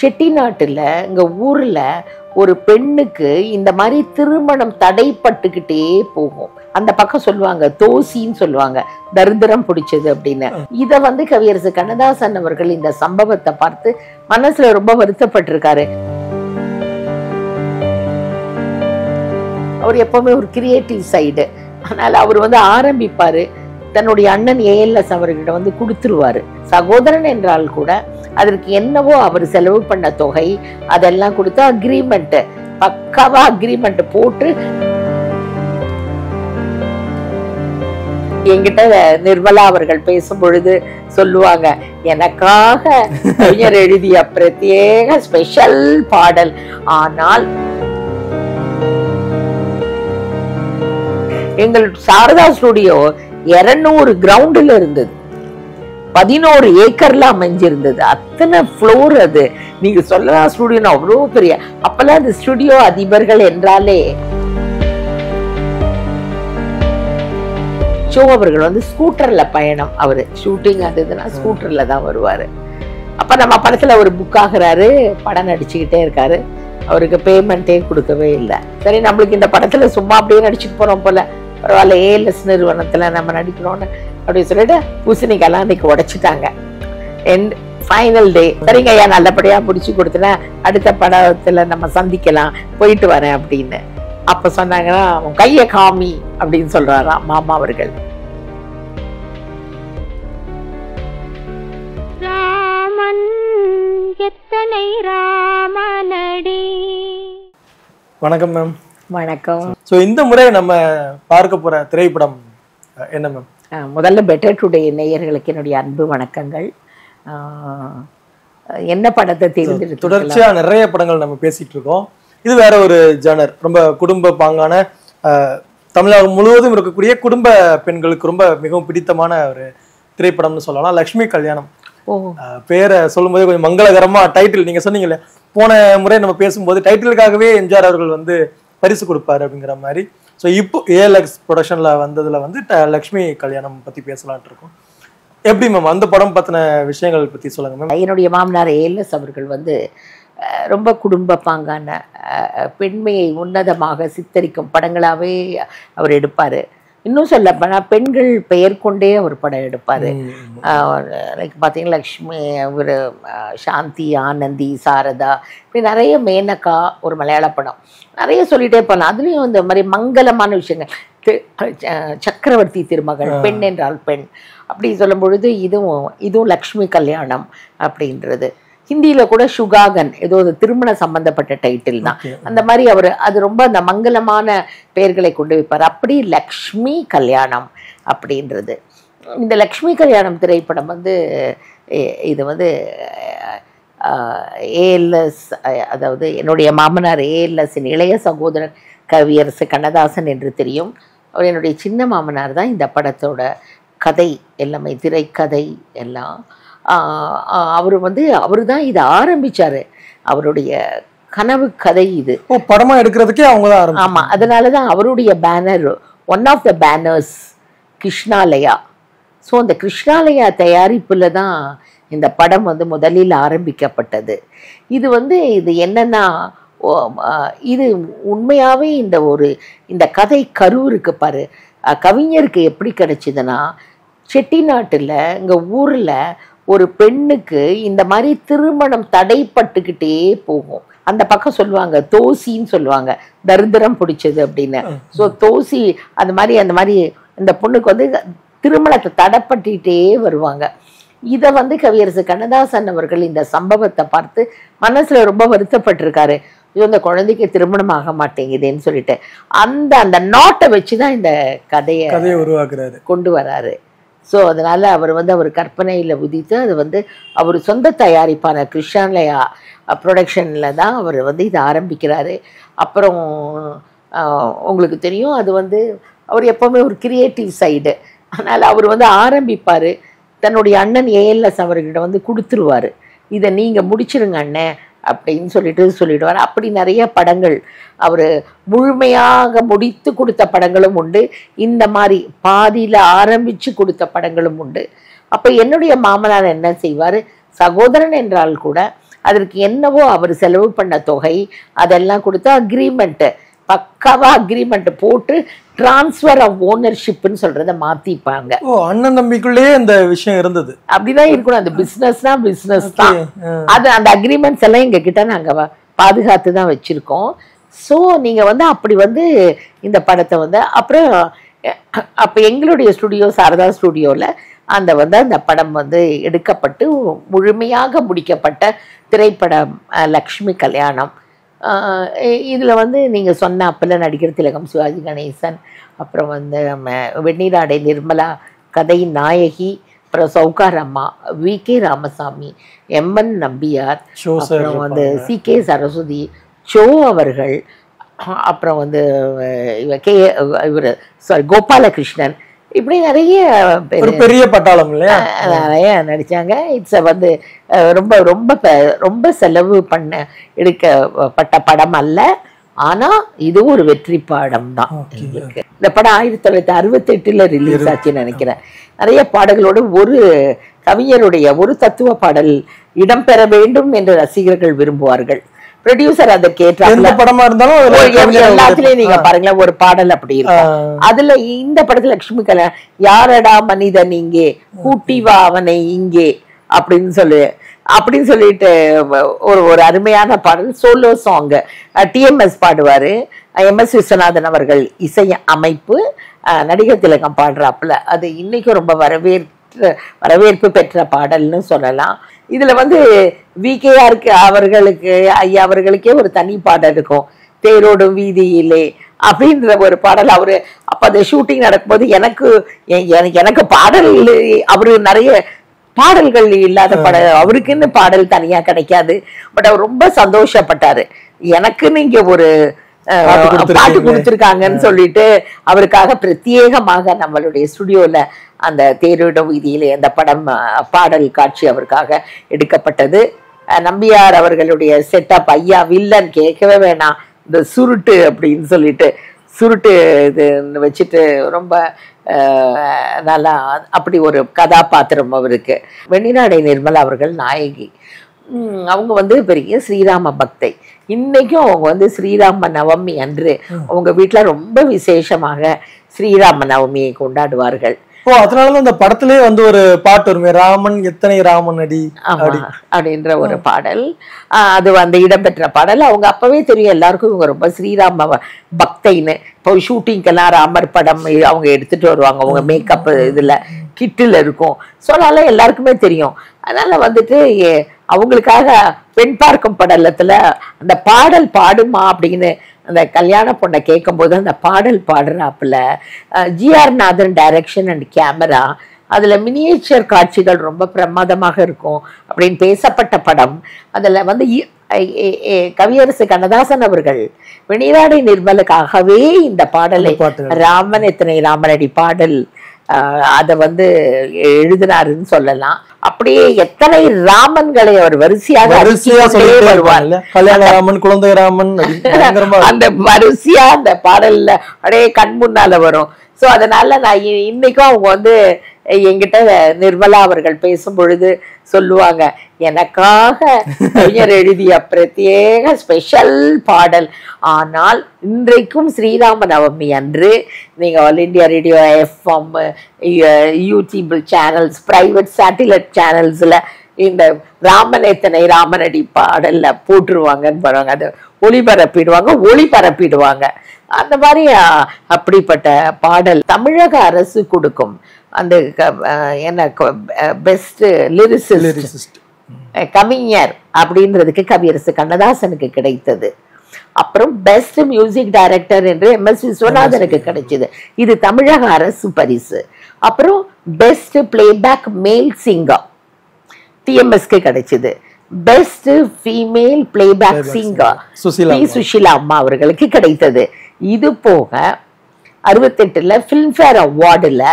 செட்டிநாட்டுல இங்க ஊர்ல ஒரு பெண்ணுக்கு இந்த மாதிரி திருமணம் தடைப்பட்டுக்கிட்டே போகும். அந்த பக்கம் சொல்லுவாங்க தோசின்னு சொல்லுவாங்க, தரித்திரம் பிடிச்சது அப்படின்னு. இத வந்து கவியரசு கண்ணதாசன் அவர்கள் இந்த சம்பவத்தை பார்த்து மனசுல ரொம்ப வருத்தப்பட்டிருக்காரு. அவர் எப்பவுமே ஒரு கிரியேட்டிவ் சைடு, அதனால அவர் வந்து ஆரம்பிப்பாரு, தன்னுடைய அண்ணன் ஏஎல்எஸ் அவர்கிட்ட வந்து கொடுத்துருவாரு. சகோதரன் என்றால் கூட அதற்கு என்னவோ அவர் செலவு பண்ண தொகை அதெல்லாம் கொடுத்து அக்ரிமெண்ட், பக்காவா அக்ரிமெண்ட் போட்டு என்கிட்ட நிர்மலா அவர்கள் பேசும் பொழுது சொல்லுவாங்க, எனக்காக கவிஞர் எழுதிய பிரத்யேக ஸ்பெஷல் பாடல். ஆனால் எங்கள் சாரதா ஸ்டுடியோ 200 கிரவுண்டுல இருந்தது, 11 ஏக்கர்ல அமைஞ்சிருந்தது, அத்தனை ஃப்ளோர். அது நீங்க சொல்லலாம் ஸ்டுடியோ அவ்வளோ பெரிய. அப்பெல்லாம் அந்த ஸ்டுடியோ அதிபர்கள் என்றாலே ஷோ அவர்கள் வந்து ஸ்கூட்டர்ல பயணம். அவரு ஷூட்டிங் அதுன்னா ஸ்கூட்டர்ல தான் வருவாரு. அப்ப நம்ம படத்துல ஒரு புக் ஆகுறாரு, படம் நடிச்சுக்கிட்டே இருக்காரு, அவருக்கு பேமெண்டே கொடுக்கவே இல்லை. சரி நம்மளுக்கு இந்த படத்துல சும்மா அப்படியே நடிச்சுட்டு போறோம் போல, பரவாயில்ல ஏஎல்எஸ் நிறுவனத்துல நம்ம நடிக்கிறோம்னு அப்படின்னு சொல்லிட்டு பூசணிக்கெல்லாம் அன்னைக்கு உடைச்சிட்டாங்க. அண்ட் ஃபைனல் டே, சரிங்க ஐயா நல்லபடியா முடிச்சு கொடுத்தனா அடுத்த படத்துல நம்ம சந்திக்கலாம், போயிட்டு வரேன் அப்படின்னு. அப்ப சொன்னாங்கன்னா கைய காமி அப்படின்னு சொல்றாராம் மாமா அவர்கள். ராமன் எத்தனை ராமனடி. வணக்கம் மேம். வணக்கம். ஸோ இந்த முறை நம்ம பார்க்க போற திரைப்படம் என்ன மேம்? முதல்ல பெட்டர் டுடே நேயர்களுக்கு என்னுடைய அன்பு வணக்கங்கள். என்ன படத்தை தேர்ந்தெடுத்து? தொடர்ச்சியா நிறைய படங்கள் நம்ம பேசிட்டு இருக்கோம். இது வேற ஒரு ஜானர், ரொம்ப குடும்ப பாங்கான, தமிழகம் முழுவதும் இருக்கக்கூடிய குடும்ப பெண்களுக்கு ரொம்ப மிகவும் பிடித்தமான ஒரு திரைப்படம்னு சொல்லலாம். லக்ஷ்மி கல்யாணம். பேரை சொல்லும் போதே கொஞ்சம் மங்களகரமா டைட்டில் நீங்க சொன்னீங்கல்ல, போன முறை நம்ம பேசும்போது டைட்டிலுக்காகவே எம்ஜிஆர் அவர்கள் வந்து பரிசு கொடுப்பாரு அப்படிங்கிற மாதிரி. ஸோ இப்போ ஏஎல்எக்ஸ் ப்ரொடக்ஷன்ல வந்ததுல வந்து லக்ஷ்மி கல்யாணம் பத்தி பேசலான் இருக்கோம். எப்படி மேம் அந்த படம் பத்தின விஷயங்கள் பத்தி சொல்லுங்க மேம். என்னுடைய மாமனார் ஏஎல்எஸ் அவர்கள் வந்து ரொம்ப குடும்ப பாங்கான, பெண்மையை உன்னதமாக சித்தரிக்கும் படங்களாவே அவர் எடுப்பாரு. இன்னும் சொல்ல போனா பெண்கள் பெயர் கொண்டே அவர் படம் எடுப்பாரு. லைக் பார்த்தீங்கன்னா லக்ஷ்மி, ஒரு சாந்தி, ஆனந்தி, சாரதா, இப்படி நிறைய, மேனகா ஒரு மலையாள படம், நிறைய சொல்லிட்டே போகலாம். அதுலேயும் இந்த மாதிரி மங்களமான விஷயங்கள், சக்கரவர்த்தி திருமகள், பெண் என்றால் பெண் அப்படி சொல்லும் பொழுது இதுவும் லக்ஷ்மி கல்யாணம் அப்படின்றது. ஹிந்தியில கூட சுகாகன் ஏதோ திருமண சம்பந்தப்பட்ட டைட்டில் தான். அந்த மாதிரி அவர் அது ரொம்ப அந்த மங்களமான பெயர்களை கொண்டு வைப்பார். அப்படி லக்ஷ்மி கல்யாணம் அப்படின்றது. இந்த லக்ஷ்மி கல்யாணம் திரைப்படம் வந்து இது வந்து ஏஎல்எஸ், அதாவது என்னுடைய மாமனார் ஏஎல்எஸின் இளைய சகோதரன் கவியரசு கண்ணதாசன் என்று தெரியும். அவர் என்னுடைய சின்ன மாமனார் தான். இந்த படத்தோட கதை எல்லாமே, திரைக்கதை எல்லாம் அவர் தான் இதை ஆரம்பிச்சாரு. அவருடைய கனவு கதை இது. படமா எடுக்கிறதுக்கே அவங்க தான். ஆமா, அதனாலதான் அவருடைய banner, one of the banners Krishnalaya. So அந்த கிருஷ்ணாலயா தயாரிப்புல தான் இந்த படம் வந்து முதலில் ஆரம்பிக்கப்பட்டது. இது வந்து இது என்னன்னா, இது உண்மையாவே இந்த கதை கரு இருக்கு பாரு, கவிஞருக்கு எப்படி கிடைச்சதுன்னா, செட்டிநாட்டுல இங்க ஊர்ல ஒரு பெண்ணுக்கு இந்த மாதிரி திருமணம் தடைப்பட்டுக்கிட்டே போகும். அந்த பக்கம் சொல்லுவாங்க தோசின்னு சொல்லுவாங்க, தரித்திரம் பிடிச்சது அப்படின்னு. ஸோ தோசி அந்த மாதிரி இந்த பொண்ணுக்கு வந்து திருமணத்தை தடைப்பட்டுட்டே வருவாங்க. இதை வந்து கவியரசு கண்ணதாசன் அவர்கள் இந்த சம்பவத்தை பார்த்து மனசுல ரொம்ப வருத்தப்பட்டிருக்காரு. இந்த குழந்தைக்கு திருமணம் ஆக மாட்டேங்குதுன்னு சொல்லிட்டு அந்த நாட்டை வச்சுதான் இந்த கதையை உருவாக்குறாரு, கொண்டு வராரு. ஸோ அதனால அவர் கற்பனையில் உதித்து அது வந்து அவர் சொந்த தயாரிப்பான கிருஷ்ணாலயா ப்ரொடக்ஷனில் தான் அவர் வந்து இதை ஆரம்பிக்கிறாரு. அப்புறம் உங்களுக்கு தெரியும், அது வந்து அவர் எப்போவுமே ஒரு கிரியேட்டிவ் சைடு, அதனால் அவர் வந்து ஆரம்பிப்பார், தன்னுடைய அண்ணன் ஏஎல்எஸ் அவர்கிட்ட வந்து கொடுத்துருவார், இதை நீங்கள் முடிச்சிருங்க அண்ணன் அப்படின்னு சொல்லிடுவார். அப்படி நிறைய படங்கள் அவர் முழுமையாக முடித்து கொடுத்த படங்களும் உண்டு, இந்த மாதிரி பாதியில் ஆரம்பித்து கொடுத்த படங்களும் உண்டு. அப்போ என்னுடைய மாமனார் என்ன செய்வார், சகோதரன் என்றால் கூட அதற்கு என்னவோ அவர் செலவு பண்ண தொகை அதெல்லாம் கொடுத்து அக்ரிமெண்ட் பக்காவா அக்ரிமெண்ட் போட்டு டிரான்ஸ்ஃபர் ஆஃப் ஓனர்ஷிப்னு சொல்றத மாத்திப்பாங்க. ஓ, அண்ணன் தம்பிக்குள்ளேயே இந்த விஷயம் இருந்தது. அப்படிதான் இருக்கணும். அந்த பிசினஸ்னா பிசினஸ் தான். அது அந்த அக்ரிமெண்ட்ஸ் எல்லாம் எங்க கிட்ட நாங்க பாதுகாத்து தான் வச்சிருக்கோம். ஸோ நீங்க வந்து அப்படி வந்து இந்த படத்தை வந்து அப்புறம் அப்ப எங்களுடைய ஸ்டுடியோ சாரதா ஸ்டுடியோல அந்த படம் வந்து எடுக்கப்பட்டு முழுமையாக முடிக்கப்பட்ட திரைப்படம் லக்ஷ்மி கல்யாணம். இதில் வந்து நீங்கள் சொன்ன அப்பல நடிகர் திலகம் சிவாஜி கணேசன், அப்புறம் வந்து வெந்நீராடை நிர்மலா, கதை நாயகி, அப்புறம் சௌகார் அம்மா, வி.கே. ராமசாமி, எம்.என். நம்பியார், அப்புறம் வந்து சி.கே. சரஸ்வதி, சோ அவர்கள், அப்புறம் வந்து இவர் கோபாலகிருஷ்ணன், இப்படி நிறைய பெரிய பட்டாளம் இல்லையா நிறைய நடிச்சாங்க. இட்ஸ் வந்து ரொம்ப ரொம்ப ரொம்ப செலவு பண்ண எடுக்கப்பட்ட படம் அல்ல. ஆனா இது ஒரு வெற்றி பாடம் தான் எங்களுக்கு. இந்த படம் 1968 ரிலீஸ் ஆச்சுன்னு நினைக்கிறேன். நிறைய பாடல்களோடு ஒரு கவிஞருடைய ஒரு தத்துவ பாடல் இடம்பெற வேண்டும் என்று ரசிகர்கள் விரும்புவார்கள். ப்ரொடியூசர் அதை கேட்டாங்க. படமா இருந்தாலும் எல்லாத்துலயும் நீங்க பாருங்களேன் ஒரு பாடல் அப்படி இருக்கும். அதுல இந்த படத்துல லட்சுமி கல்யாணம், யாரடா மனிதன் இங்கே கூட்டி வா அவனை இங்கே அப்படின்னு சொல்லிட்டு ஒரு அருமையான பாடல், சோலோ சாங். டிஎம்எஸ் பாடுவாரு, எம்.எஸ். விஸ்வநாதன் அவர்கள் இசை அமைப்பு, நடிகர் திலகம் பாடுறாப்புல. அது இன்னைக்கும் ரொம்ப வரவேற்பு பெற்ற பாடல்னு சொல்லலாம். இதுல வந்து வி.கே.ஆருக்கு அவர்களுக்கு ஐயா அவர்களுக்கே ஒரு தனி பாடல் இருக்கும், தேரோடும் வீதியிலே அப்படின்ற ஒரு பாடல். அவரு அப்ப அந்த ஷூட்டிங் நடக்கும்போது எனக்கு பாடல் அவரு நிறைய பாடல்கள் இல்லாத பாடல், அவருக்குன்னு பாடல் தனியா கிடைக்காது. பட் அவர் ரொம்ப சந்தோஷப்பட்டாரு, எனக்குன்னு இங்க ஒரு பாட்டு கொடுத்துருக்காங்கன்னு சொல்லிட்டு அவருக்காக பிரத்யேகமாக நம்மளுடைய ஸ்டுடியோல அந்த தேரோடும் வீதியிலே அந்த படம் பாடல் காட்சி அவருக்காக எடுக்கப்பட்டது. நம்பியார் அவர்களுடைய செட்டப், ஐயா வில்லன் கேட்கவே வேணாம், இந்த சுருட்டு அப்படின்னு சொல்லிட்டு சுருட்டு இது வச்சுட்டு ரொம்ப நல்லா அப்படி ஒரு கதாபாத்திரம் அவருக்கு. வெண்ணிராடை நிர்மலா அவர்கள் நாயகி. அவங்க வந்து பெரிய ஸ்ரீராம பக்தை. இன்னைக்கும் அவங்க வந்து ஸ்ரீராம நவமி அன்று அவங்க வீட்டுல ரொம்ப விசேஷமாக ஸ்ரீராம நவமியை கொண்டாடுவார்கள். அதனாலதான் அந்த படத்திலே வந்து ஒரு பாட்டு வருமே, ராமன் எத்தனை ராமன் அடி அப்படின்ற ஒரு பாடல். அது வந்து இடம்பெற்ற பாடல். அவங்க அப்பவே தெரியும் எல்லாருக்கும் இவங்க ரொம்ப ஸ்ரீராம பக்தைன்னு. இப்போ ஷூட்டிங்கெல்லாம் ராமர் படம் அவங்க எடுத்துட்டு வருவாங்க, அவங்க மேக்கப் இதுல கிட்டில் இருக்கும். ஸோ அதனால எல்லாருக்குமே தெரியும். அதனால வந்துட்டு அவங்களுக்காக பெண் பார்க்கும் படலத்துல அந்த பாடல் பாடுமா அப்படின்னு அந்த கல்யாண பொண்ணை கேட்கும் போது அந்த பாடல் பாடுறாப்புல G R. Nathan direction and camera. அதுல மினியேச்சர் காட்சிகள் ரொம்ப பிரமாதமாக இருக்கும் அப்படின்னு பேசப்பட்ட படம். அதுல வந்து கவியரசு கண்ணதாசன் அவர்கள் வெண்ணிராடை நிர்மலுக்காகவே இந்த பாடலை, ராமன் எத்தனை ராமனடி பாடல், அதை வந்து எழுதினாருன்னு சொல்லலாம். அப்படியே எத்தனை ராமன்களை அவர் வரிசையாக வருவார். ராமன், குழந்தை ராமன், அந்த வரிசையா அந்த பாடல்ல அப்படியே கண் முன்னால வரும். ஸோ அதனால நான் இன்னைக்கும் அவங்க வந்து என்கிட்ட நிர்மலா அவர்கள் பேசும் பொழுது சொல்லுவாங்க, எனக்காக கவிஞர் எழுதிய பிரத்யேக ஸ்பெஷல் பாடல். ஆனால் இன்றைக்கும் ஸ்ரீராம நவமி அன்று நீங்க All India Radio, FM, YouTube channels, private satellite சேனல்ஸ்ல இந்த ராமன் எத்தனை ராமனடி பாடல்ல போட்டுருவாங்கன்னு பாருவாங்க, அதை ஒளிபரப்பிடுவாங்க. அந்த மாதிரி அப்படிப்பட்ட பாடல் தமிழக அரசு கொடுக்கும் அந்த என்ன பெஸ்ட் லிரிசிஸ்ட் கவிஞர் அப்படின்றதுக்கு கவியரசு கண்ணதாசனுக்கு கிடைத்தது. அப்புறம் பெஸ்ட் மியூசிக் டைரக்டர் என்று எம்.எஸ். விஸ்வநாதனுக்கு கிடைச்சது. இது தமிழக அரசு பரிசு. அப்புறம் பெஸ்ட் பிளேபேக் மேல் சிங்கர் டிஎம்எஸ்க்கு கிடைச்சது. Best female playback singer Sushila அம்மா அவர்களுக்கு கிடைத்தது. இது போக 68 ஃபிலிம்ஃபேர் அவார்டுல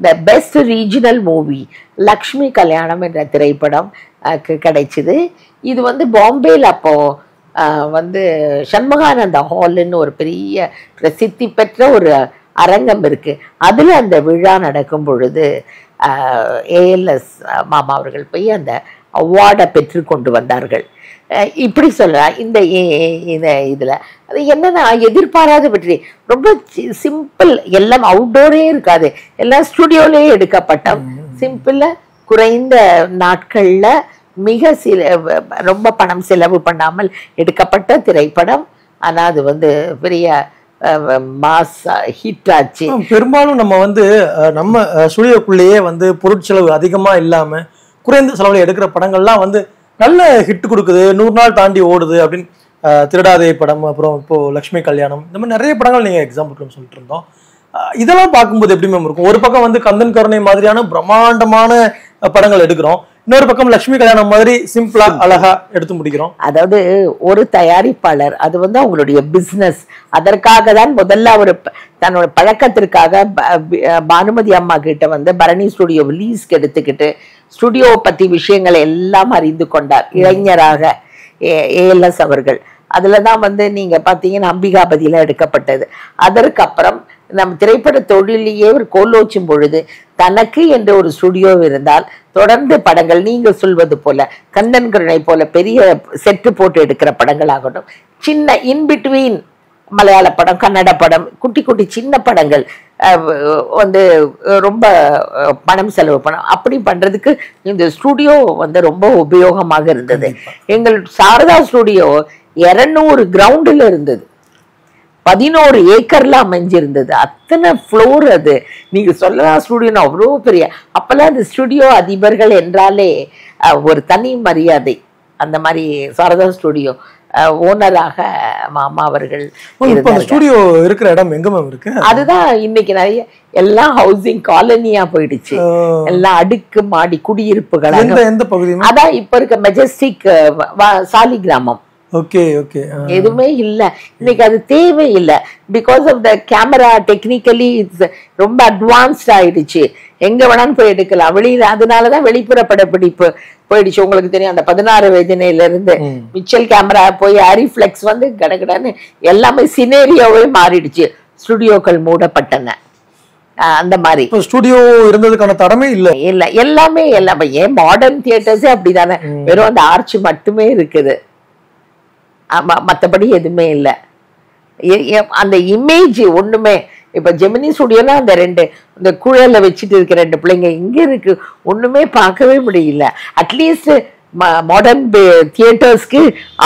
the best regional movie Lakshmi Kalyanam என்ற திரைப்படம் கிடைச்சிது. இது வந்து பாம்பேல அப்போ வந்து சண்முகானந்த ஹால்னு ஒரு பெரிய பிரசித்தி பெற்ற ஒரு அரங்கம் இருக்கு. அதுல அந்த விழா நடக்கும் பொழுது ஏஎல்எஸ் மாமா அவர்கள் போய் அந்த அவார்டை பெற்று கொண்டு வந்தார்கள். இப்படி சொல்லலாம். இதுல அது என்னன்னா எதிர்பாராத வெற்றி. ரொம்ப சிம்பிள், எல்லாம் அவுட்டோரே இருக்காது, எல்லாம் ஸ்டுடியோலயே எடுக்கப்பட்ட சிம்பிள குறைந்த நாட்கள்ல மிக ரொம்ப பணம் செலவு பண்ணாமல் எடுக்கப்பட்ட திரைப்படம். ஆனா அது பெரிய மாஸ் ஹிட் ஆச்சு. பெரும்பாலும் நம்ம நம்ம ஸ்டுடியோக்குள்ளேயே பொருட்செலவு அதிகமா இல்லாம குறைந்த செலவுல எடுக்கிற படங்கள்லாம் நல்ல ஹிட் கொடுக்குது, 100 நாள் தாண்டி ஓடுது அப்படின்னு. திருடாதே படம், அப்புறம் இப்போ லட்சுமி கல்யாணம், இந்த மாதிரி நிறைய படங்கள் நீங்க எக்ஸாம்பிள் சொல்லிட்டு இருந்தோம். இதெல்லாம் பார்க்கும்போது எப்படி மேம் இருக்கும்? ஒரு பக்கம் கந்தன் கருணை மாதிரியான பிரம்மாண்டமான படங்கள் எடுக்கிறோம், இன்னொரு பக்கம் லட்சுமி கல்யாணம் மாதிரி சிம்பிளா அழகா எடுத்து முடிக்கிறோம். அதாவது ஒரு தயாரிப்பாளர் அது அவங்களுடைய பிசினஸ், அதற்காக தான் முதல்ல அவர் தன்னோட பழக்கத்திற்காக பானுமதி அம்மா கிட்ட பரணி ஸ்டுடியோ லீஸ்க்கு எடுத்துக்கிட்டு ஸ்டுடியோ பத்தி விஷயங்களை எல்லாம் அறிந்து கொண்டார் இளைஞராக ஏஎல்எஸ் அவர்கள். அதுலதான் நீங்க பாத்தீங்கன்னா அம்பிகாபதியில எடுக்கப்பட்டது. அதற்கப்புறம் நம் திரைப்பட தொழிலையே ஒரு கோலோச்சும் பொழுது தனக்கு என்ற ஒரு ஸ்டுடியோ இருந்தால் தொடர்ந்து படங்கள் நீங்க சொல்வது போல கந்தன் கருணை போல பெரிய செட்டு போட்டு எடுக்கிற படங்கள் ஆகட்டும், சின்ன இன்பிட்வீன் மலையாள படம், கன்னட படம், குட்டி குட்டி சின்ன படங்கள் ரொம்ப பணம் செலவு பண்ண அப்படி பண்றதுக்கு இந்த ஸ்டுடியோ ரொம்ப உபயோகமாக இருந்தது. எங்கள் சாரதா ஸ்டுடியோ 200 கிரவுண்டுல இருந்தது, 11 ஏக்கர்ல அமைஞ்சிருந்தது, அத்தனை ஃப்ளோர். அது நீங்க சொல்லலாம் ஸ்டுடியோன்னு அவ்வளோ பெரிய. அப்பெல்லாம் அந்த ஸ்டுடியோ அதிபர்கள் என்றாலே ஒரு தனி மரியாதை. அந்த மாதிரி சாரதா ஸ்டுடியோ ஓனராக மாமா அவர்கள். ஸ்டுடியோ இருக்கிற இடம் எங்க மேம் இருக்கு? அதுதான் இன்னைக்கு நிறைய எல்லாம் ஹவுசிங் காலனியா போயிடுச்சு, எல்லாம் அடுக்கு மாடி குடியிருப்புகள். எந்த பகுதி? அதான் இப்ப இருக்க Majestic Saligramam. Okay okay. எதுவுமே இல்ல இன்னைக்கு, அது தேவை இல்லை. Because of the camera technically it's ரொம்ப அட்வான்ஸ்ட் ஆயிடுச்சு, எங்க வேணாலும் போய் எடுக்கலாம் வெளியில. அதனாலதான் வெளிப்புற படப்பிடிப்பு போயிடுச்சு. உங்களுக்கு தெரியும் அந்த 16 வயதினையில இருந்து மிச்சல் கேமரா போய் ஆரிஃப்ளெக்ஸ் கடகடன்னு எல்லாமே சினேரியோவே மாறிடுச்சு, ஸ்டுடியோக்கள் மூடப்பட்டன. அந்த மாதிரி ஸ்டுடியோ இருந்ததுக்கான தடமே இல்ல இல்ல எல்லாமே ஏன் மாடர்ன் தியேட்டர்ஸே அப்படிதானே, வெறும் அந்த ஆர்ச் மட்டுமே இருக்குது, மற்றபடி எதுவுமே இல்லை. அந்த இமேஜ் ஒண்ணுமே. இப்ப ஜெமினி ஸ்டுடியோனா அந்த இந்த குழல வச்சுட்டு இருக்க 2 பிள்ளைங்க இங்க இருக்கு, ஒண்ணுமே பார்க்கவே முடியல. அட்லீஸ்ட் மாடர்ன் தியேட்டர்ஸ்க்கு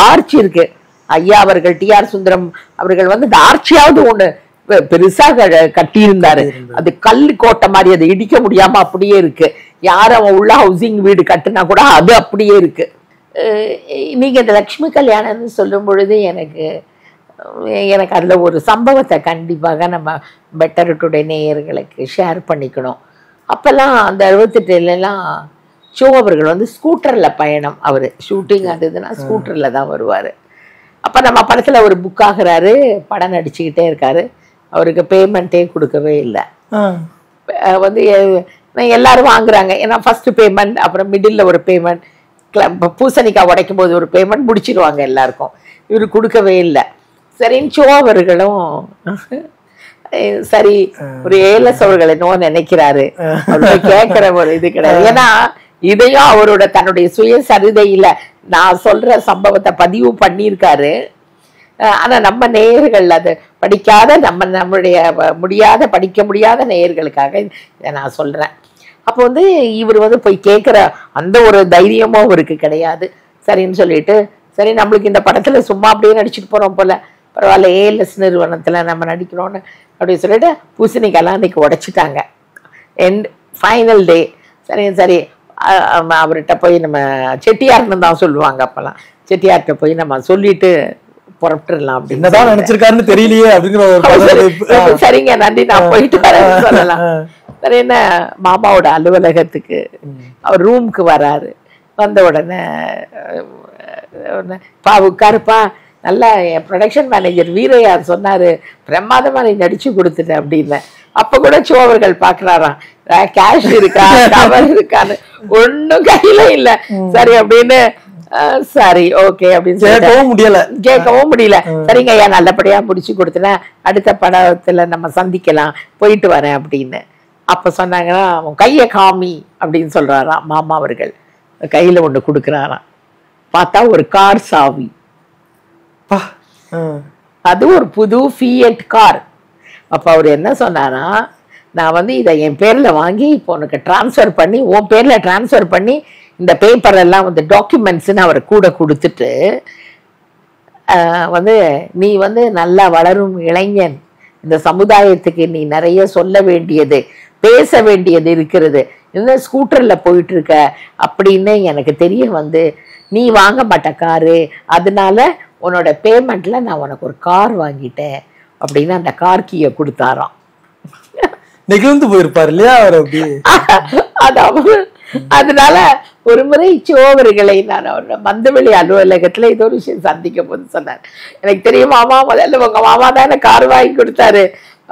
ஆர்ச் இருக்கு. ஐயா அவர்கள் டிஆர் சுந்தரம் அவர்கள் இந்த ஆர்ச்சியாவது ஒண்ணு பெருசா கட்டியிருந்தாரு. அது கல் கோட்டை மாதிரி, அதை இடிக்க முடியாம அப்படியே இருக்கு. யார் அவன் உள்ள ஹவுசிங் வீடு கட்டுனா கூட அது அப்படியே இருக்கு. நீங்க இந்த லட்சுமி கல்யாணம்னு சொல்லும் பொழுது எனக்கு அதுல ஒரு சம்பவத்தை கண்டிப்பாக நம்ம பெட்டர் டுடே நேயர்களுக்கு ஷேர் பண்ணிக்கணும். அப்பெல்லாம் அந்த 68 ஷோ அவர்கள் ஸ்கூட்டர்ல பயணம், அவரு ஷூட்டிங் அதுன்னா ஸ்கூட்டர்ல தான் வருவாரு. அப்ப நம்ம படத்துல ஒரு புக் ஆகுறாரு, படம் நடிச்சுக்கிட்டே இருக்காரு, அவருக்கு பேமெண்ட்டே கொடுக்கவே இல்லை. எல்லாரும் வாங்குறாங்க, ஏன்னா ஃபர்ஸ்ட் பேமெண்ட், அப்புறம் மிடில் ஒரு பேமெண்ட், பூசணிக்காய் உடைக்கும் போது ஒரு பேமெண்ட் முடிச்சிருவாங்க எல்லாருக்கும். இவரு கொடுக்கவே இல்லை. சரின்னு ஷோ அவர்களும் சரி ஒரு ஏஎல்எஸ் அவர்கள் என்னவோ நினைக்கிறாரு, கேட்கிற ஒரு இது கிடையாது. ஏன்னா இதையும் அவரோட தன்னுடைய சுயசரிதையில நான் சொல்ற சம்பவத்தை பதிவு பண்ணியிருக்காரு. ஆனா நம்ம நேயர்கள் அது படிக்காத நம்மளுடைய படிக்க முடியாத நேயர்களுக்காக இதை நான் சொல்றேன். அப்போ இவர் போய் கேட்குற அந்த ஒரு தைரியமும் அவருக்கு கிடையாது. சரின்னு சொல்லிட்டு சரி நம்மளுக்கு இந்த படத்துல சும்மா அப்படியே நடிச்சுட்டு போறோம் போல, பரவாயில்ல ஏஎல்எஸ் நிறுவனத்துல நம்ம நடிக்கிறோன்னு அப்படின்னு சொல்லிட்டு பூசணிக்கெல்லாம் அன்னைக்கு உடைச்சிட்டாங்க. எண்ட் ஃபைனல் டே. சரி சரி அவர்கிட்ட போய் நம்ம செட்டியார்னு தான் சொல்லுவாங்க அப்பெல்லாம், செட்டியார்கிட்ட போய் நம்ம சொல்லிட்டு புறப்பட்டுடலாம் அப்படின்னு நினைச்சிருக்காருன்னு தெரியலையே அப்படிங்கிற. சரிங்க நன்றி நான் போயிட்டு வரேன்னு சொல்லலாம். சரி என்ன மாமாவோட அலுவலகத்துக்கு அவர் ரூமுக்கு வராரு. வந்த உடனே உட்காருப்பா, நல்லா என் ப்ரொடக்ஷன் மேனேஜர் வீரையார் சொன்னாரு பிரமாதமா நீ நடிச்சு கொடுத்துட்டேன் அப்படின்னு. அப்ப கூட ஷோ அவர்கள் பாக்குறாராம், கேஷ் இருக்கா கவர் இருக்கான்னு, ஒன்னும் கையில இல்ல. சரி அப்படின்னு சரி ஓகே அப்படின்னு கேட்கவும் முடியல. சரிங்க ஐயா நல்லபடியா முடிச்சு கொடுத்துட்டேன், அடுத்த படத்துல நம்ம சந்திக்கலாம், போயிட்டு வரேன் அப்படின்னு. அப்ப சொன்னாங்கன்னா அவன் கைய காமி அப்படின்னு சொல்றாராம் மாமா அவர்கள். கையில ஒண்ணு கொடுக்குறாராம். பார்த்தா ஒரு கார் சாவி. பா. அது ஒரு புது ஃபியட் கார். அப்ப அவர் என்ன சொன்னாரா, நான் வந்து இதை என் பேர்ல வாங்கி இப்போ உனக்கு டிரான்ஸ்ஃபர் பண்ணி உன் பேர்ல டிரான்ஸ்ஃபர் பண்ணி இந்த பேப்பர் எல்லாம் வந்து டாக்குமெண்ட்ஸ்ன்னு அவர் கூட கொடுத்துட்டு வந்து நீ வந்து நல்லா வளரும் இளைஞன், இந்த சமுதாயத்துக்கு நீ நிறைய சொல்ல வேண்டியது பேச வேண்டியது இருக்கிறது, இன்னும் ஸ்கூட்டர்ல போயிட்டு இருக்க அப்படின்னு எனக்கு தெரிய வந்து நீ வாங்க மாட்ட காரு, அதனால உன்னோட பேமெண்ட்ல நான் உனக்கு ஒரு கார் வாங்கிட்டேன் அப்படின்னு அந்த கார் கீயை கொடுத்தாராம். நெகிழ்ந்து போயிருப்பார் இல்லையா அவர் அப்படி. அதாவது அதனால ஒரு முறை சோவர்களை நான் அவரோட மந்தவெளி அலுவலகத்துல ஏதோ ஒரு விஷயம் சந்திக்கும் போது சொன்னார், எனக்கு தெரியும் மாமா, முதல்ல உங்க மாமா தான் எனக்கு கார் வாங்கி கொடுத்தாரு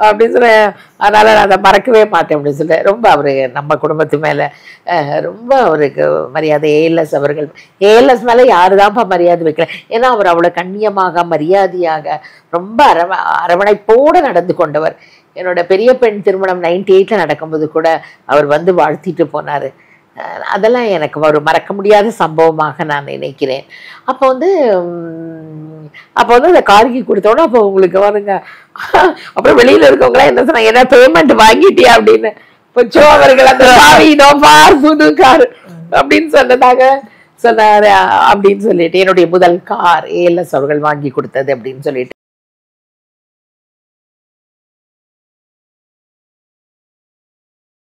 அப்படின்னு சொன்னேன், அதனால நான் அதை மறக்கவே மாட்டேன் அப்படின்னு சொல்லிட்டு. ரொம்ப அவரு நம்ம குடும்பத்து மேல ரொம்ப அவருக்கு மரியாதை. ஏஎல்எஸ் அவர்கள், ஏஎல்எஸ் மேல யாருதான்ப்பா மரியாதை வைக்கல, ஏன்னா அவர் அவ்வளவு கண்ணியமாக மரியாதையாக ரொம்ப அரவணைப்போடு நடந்து கொண்டவர். என்னோட பெரிய பெண் திருமணம் 98 நடக்கும்போது கூட அவர் வந்து வாழ்த்திட்டு போனாரு. அதெல்லாம் எனக்கு ஒரு மறக்க முடியாத சம்பவமாக நான் நினைக்கிறேன். அப்போ வந்து அந்த கார்கி கொடுத்தோன்னா அப்போ உங்களுக்கு வருங்க. அப்புறம் வெளியில இருக்கவங்களாம் என்ன சொன்னாங்க, என்ன பேமெண்ட் வாங்கிட்டியா அப்படின்னு. பொச்சோ அவர்கள் அந்த சாவி இதோ பார் புது கார் அப்படின்னு சொன்னாரு அப்படின்னு சொல்லிட்டு, என்னுடைய முதல் கார் ஏஎல்எஸ் அவர்கள் வாங்கி கொடுத்தது அப்படின்னு சொல்லிட்டு